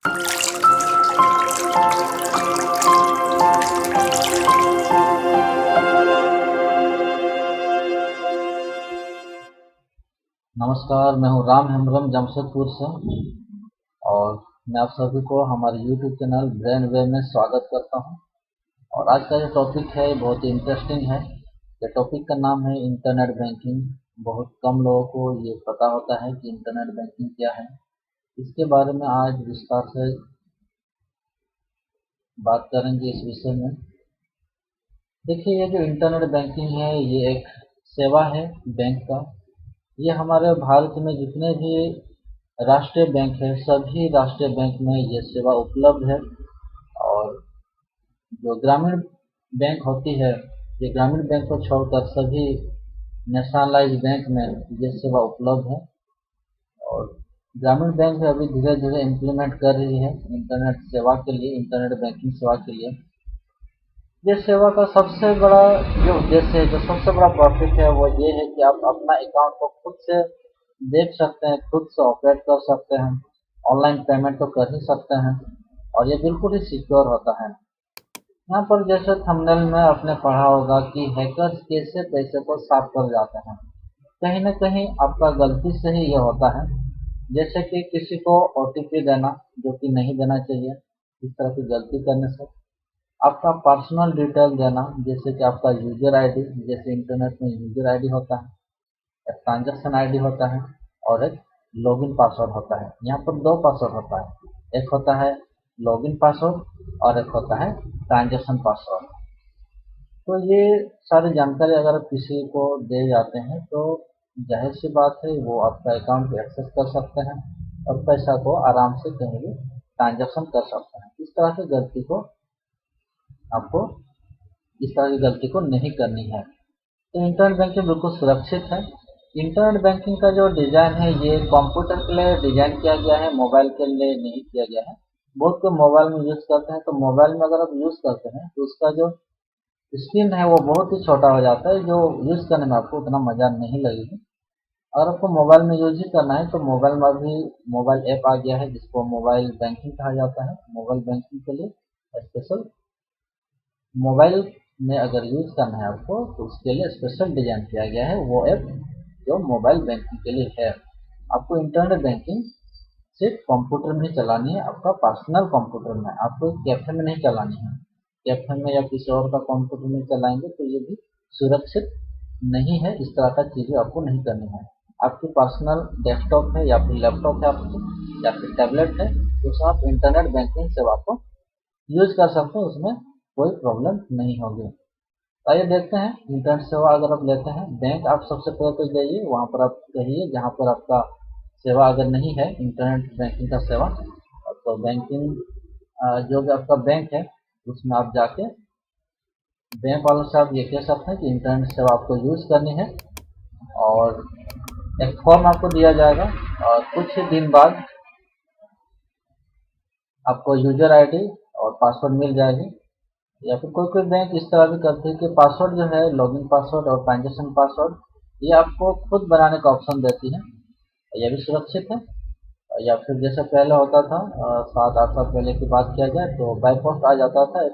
नमस्कार, मैं हूँ राम हेम्ब्रम जमशेदपुर से और मैं आप सभी को हमारे YouTube चैनल ब्रेन वे में स्वागत करता हूँ। और आज का जो टॉपिक है बहुत ही इंटरेस्टिंग है। ये टॉपिक का नाम है इंटरनेट बैंकिंग। बहुत कम लोगों को ये पता होता है कि इंटरनेट बैंकिंग क्या है। इसके बारे में आज विस्तार से बात करेंगे इस विषय में। देखिए, ये जो इंटरनेट बैंकिंग है ये एक सेवा है बैंक का। ये हमारे भारत में जितने भी राष्ट्रीय बैंक है सभी राष्ट्रीय बैंक में ये सेवा उपलब्ध है। और जो ग्रामीण बैंक होती है, ये ग्रामीण बैंक को छोड़कर सभी नेशनलाइज बैंक में ये सेवा उपलब्ध है। और ग्रामीण बैंक भी अभी धीरे धीरे इम्प्लीमेंट कर रही है इंटरनेट सेवा के लिए, इंटरनेट बैंकिंग सेवा के लिए। ये सेवा का सबसे बड़ा जो उद्देश्य है, जो सबसे बड़ा प्रॉफिट है वो ये है कि आप अपना अकाउंट को खुद से देख सकते हैं, खुद से ऑपरेट कर सकते हैं, ऑनलाइन पेमेंट तो कर ही सकते हैं और ये बिल्कुल ही सिक्योर होता है। यहाँ पर जैसे थंबनेल में आपने पढ़ा होगा कि हैकर्स कैसे पैसे को साफ कर जाते हैं। कहीं ना कहीं आपका गलती से ही ये होता है। जैसे कि किसी को ओटीपी देना जो कि नहीं देना चाहिए, इस तरह की गलती करने से। आपका पर्सनल डिटेल देना, जैसे कि आपका यूजर आईडी, जैसे इंटरनेट में यूजर आईडी होता है, एक ट्रांजैक्शन आईडी होता है और एक लॉगिन पासवर्ड होता है। यहाँ पर दो पासवर्ड होता है, एक होता है लॉगिन पासवर्ड और एक होता है ट्रांजैक्शन पासवर्ड। तो ये सारी जानकारी अगर आप किसी को दे जाते हैं तो जाहिर सी बात है वो आपका अकाउंट को एक्सेस कर सकते हैं और पैसा को आराम से कहीं भी ट्रांजैक्शन कर सकते हैं। आपको इस तरह की गलती को नहीं करनी है। तो इंटरनेट बैंकिंग बिल्कुल सुरक्षित है। इंटरनेट बैंकिंग का जो डिज़ाइन है ये कंप्यूटर के लिए डिज़ाइन किया गया है, मोबाइल के लिए नहीं किया गया है। बहुत को मोबाइल में यूज़ करते हैं, तो मोबाइल में अगर आप यूज़ करते हैं तो उसका जो स्क्रीन है वो बहुत ही छोटा हो जाता है, जो यूज़ करने में आपको उतना मज़ा नहीं लगेगा। अगर आपको मोबाइल में यूज ही करना है तो मोबाइल में भी मोबाइल ऐप आ गया है जिसको मोबाइल बैंकिंग कहा जाता है। मोबाइल बैंकिंग के लिए स्पेशल मोबाइल में अगर यूज करना है आपको तो उसके लिए स्पेशल डिजाइन किया गया है वो ऐप जो मोबाइल बैंकिंग के लिए है। आपको इंटरनेट बैंकिंग सिर्फ कंप्यूटर में ही चलानी है, आपका पर्सनल कंप्यूटर में, आपको कैफे में नहीं चलानी है। कैफे में या किसी और का कंप्यूटर में चलाएंगे तो ये भी सुरक्षित नहीं है। इस तरह का चीज़ें आपको नहीं करनी है। आपकी पर्सनल डेस्कटॉप है या फिर लैपटॉप है आपकी या फिर टैबलेट है, तो उसमें आप इंटरनेट बैंकिंग सेवा को यूज कर सकते हैं, उसमें कोई प्रॉब्लम नहीं होगी। आइए देखते हैं इंटरनेट सेवा अगर आप लेते हैं बैंक, आप सबसे पहले तो जाइए वहाँ पर आप कहिए जहाँ पर आपका सेवा अगर नहीं है इंटरनेट बैंकिंग का सेवा, तो बैंकिंग जो भी आपका बैंक है उसमें आप जाके बैंक वालों से आप ये कह सकते हैं कि इंटरनेट सेवा आपको यूज़ करनी है और एक फॉर्म आपको दिया जाएगा और कुछ ही दिन बाद आपको यूजर आईडी और पासवर्ड मिल जाएगी। या फिर कोई कोई बैंक इस तरह भी करते हैं कि पासवर्ड जो है लॉगिन पासवर्ड और ट्रांजेक्शन पासवर्ड ये आपको खुद बनाने का ऑप्शन देती है। यह भी सुरक्षित है। या फिर जैसे पहले होता था 7-8 साल पहले की बात किया जाए तो बाई पोस्ट आ जाता था एक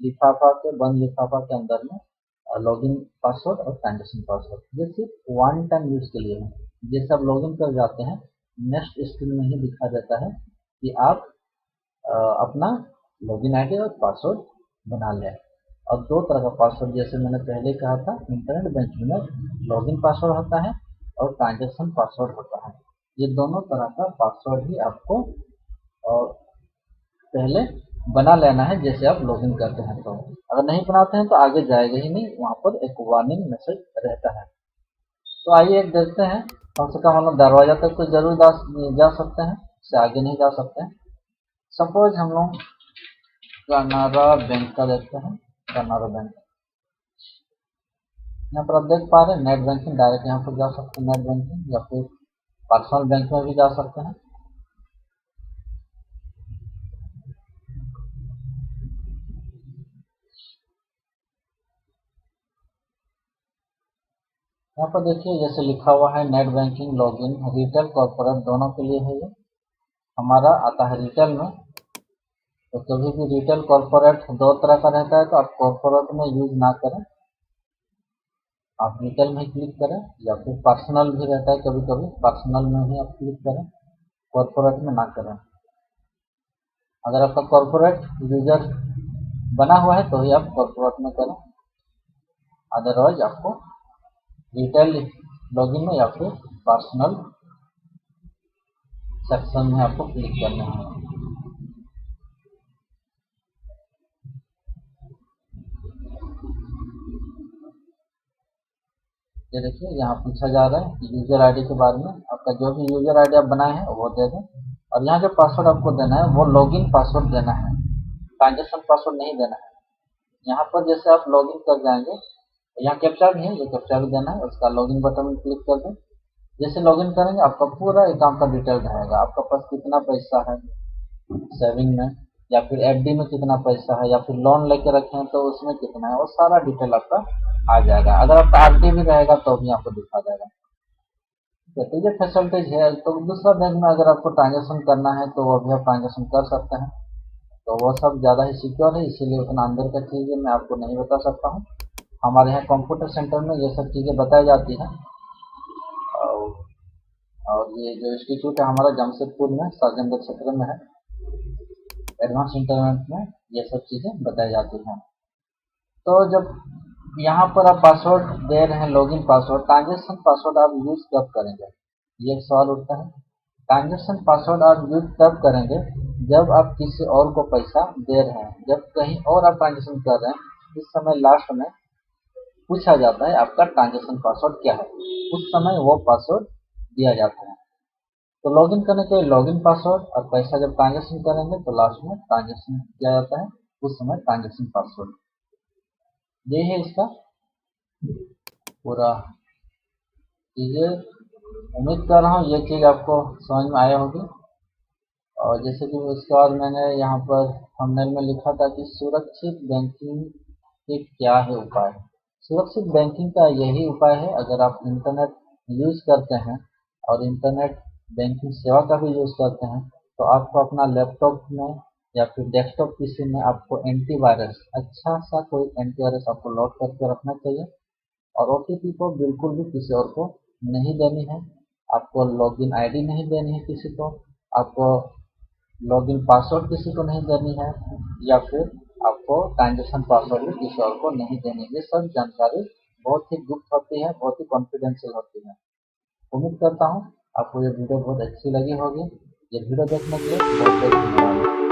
लिफाफा के, बंद लिफाफा के अंदर में लॉगिन पासवर्ड और ट्रांजेक्शन पासवर्ड। ये सिर्फ वन टाइम यूज के लिए है। जैसे आप लॉगिन कर जाते हैं नेक्स्ट स्क्रीन में ही दिखा देता है कि आप अपना लॉगिन आईडी और पासवर्ड बना लें। और दो तरह का पासवर्ड, जैसे मैंने पहले कहा था, इंटरनेट बैंकिंग में लॉगिन पासवर्ड होता है और ट्रांजेक्शन पासवर्ड होता है। ये दोनों तरह का पासवर्ड ही आपको पहले बना लेना है जैसे आप लॉगिन करते हैं। तो अगर नहीं बनाते हैं तो आगे जाएगा ही नहीं, वहाँ पर एक वार्निंग मैसेज रहता है। तो आइए एक देखते हैं, कम से कम हम लोग दरवाजा तक तो जरूर जा सकते हैं, उससे आगे नहीं जा सकते हैं। सपोज हम लोग कनारा बैंक का देखते हैं। कनारा बैंक, यहाँ पर आप देख पा रहे हैं नेट बैंकिंग, डायरेक्ट यहाँ पर जा सकते हैं नेट बैंकिंग, या फिर पर्सनल बैंक में भी जा सकते हैं। यहाँ पर देखिए जैसे लिखा हुआ है net banking login retail corporate दोनों के लिए है। ये हमारा आता है रिटेल में, तो कभी भी रिटेल कॉर्पोरेट दो तरह का रहता है, तो आप कॉर्पोरेट में यूज ना करें, आप रिटेल में ही क्लिक करें, या फिर पर्सनल भी रहता है कभी कभी, पर्सनल में ही आप क्लिक करें, कॉर्पोरेट में ना करें। अगर आपका कॉर्पोरेट यूजर बना हुआ है तो ही आप कॉर्पोरेट में करें, अदरवाइज आपको रिटेल लॉगिन में या फिर पर्सनल सेक्शन में आपको क्लिक करना है। ये देखिए यहाँ पूछा जा रहा है यूजर आईडी के बारे में, आपका जो भी यूजर आईडी आप बनाए हैं वो दे दें, और यहाँ जो पासवर्ड आपको देना है वो लॉगिन पासवर्ड देना है, ट्रांजेक्शन पासवर्ड नहीं देना है। यहाँ पर जैसे आप लॉगिन कर जाएंगे, यहाँ कैप्चा भी है, ये कैप्चा भी देना है, उसका लॉगिन बटन में क्लिक कर दें। जैसे लॉगिन करेंगे आपका पूरा अकाउंट का डिटेल रहेगा, आपका पास कितना पैसा है सेविंग में, या फिर एफडी में कितना पैसा है, या फिर लोन लेके रखे हैं तो उसमें कितना है, वो सारा डिटेल आपका आ जाएगा। अगर आपका आरडी भी रहेगा तो भी आपको दिखा जाएगा। तो ये फैसिलिटीज है। तो दूसरा बैंक में अगर आपको ट्रांजेक्शन करना है तो वो भी आप ट्रांजेक्शन कर सकते हैं, तो वो सब ज़्यादा ही सिक्योर है, इसीलिए उतना अंदर का चीज़ें मैं आपको नहीं बता सकता हूँ। हमारे यहाँ कंप्यूटर सेंटर में ये सब चीज़ें बताई जाती हैं, और ये जो इंस्टीट्यूट है हमारा जमशेदपुर में साजनगर क्षेत्र में है, एडवांस इंटरनेट में ये सब चीज़ें बताई जाती हैं। तो जब यहाँ पर आप पासवर्ड दे रहे हैं, लॉगिन पासवर्ड, ट्रांजेक्शन पासवर्ड आप यूज़ कब करेंगे, ये एक सवाल उठता है। ट्रांजेक्शन पासवर्ड आप यूज तब करेंगे जब आप किसी और को पैसा दे रहे हैं, जब कहीं और आप ट्रांजेक्शन कर रहे हैं, इस समय लास्ट में पूछा जाता है आपका ट्रांजेक्शन पासवर्ड क्या है, उस समय वो पासवर्ड दिया जाता है। तो लॉगिन करने के लिए लॉगिन पासवर्ड, और पैसा जब ट्रांजेक्शन करेंगे तो लास्ट में ट्रांजेक्शन किया जाता है, उस समय ट्रांजेक्शन पासवर्ड। ये है इसका पूरा चीज़ें। उम्मीद कर रहा हूँ ये चीज़ आपको समझ में आया होगी। और जैसे कि उसके बाद मैंने यहाँ पर थंबनेल में लिखा था कि सुरक्षित बैंकिंग के क्या है उपाय। सुरक्षित बैंकिंग का यही उपाय है, अगर आप इंटरनेट यूज करते हैं और इंटरनेट बैंकिंग सेवा का भी यूज करते हैं, तो आपको अपना लैपटॉप में या फिर डेस्कटॉप पीसी में आपको एंटीवायरस, अच्छा सा कोई एंटीवायरस आपको लोड करके रखना चाहिए, और ओटीपी को बिल्कुल भी किसी और को नहीं देनी है, आपको लॉगिन आईडी नहीं देनी है किसी को, आपको लॉगिन पासवर्ड किसी को नहीं देनी है, या फिर आपको ट्रांजेक्शन पासवर्ड भी किसी और को नहीं देनी है। ये सब जानकारी बहुत ही गुप्त होती है, बहुत ही कॉन्फिडेंशियल होती है। उम्मीद करता हूँ आपको ये वीडियो बहुत अच्छी लगी होगी। ये वीडियो देखने के लिए बहुत बहुत धन्यवाद।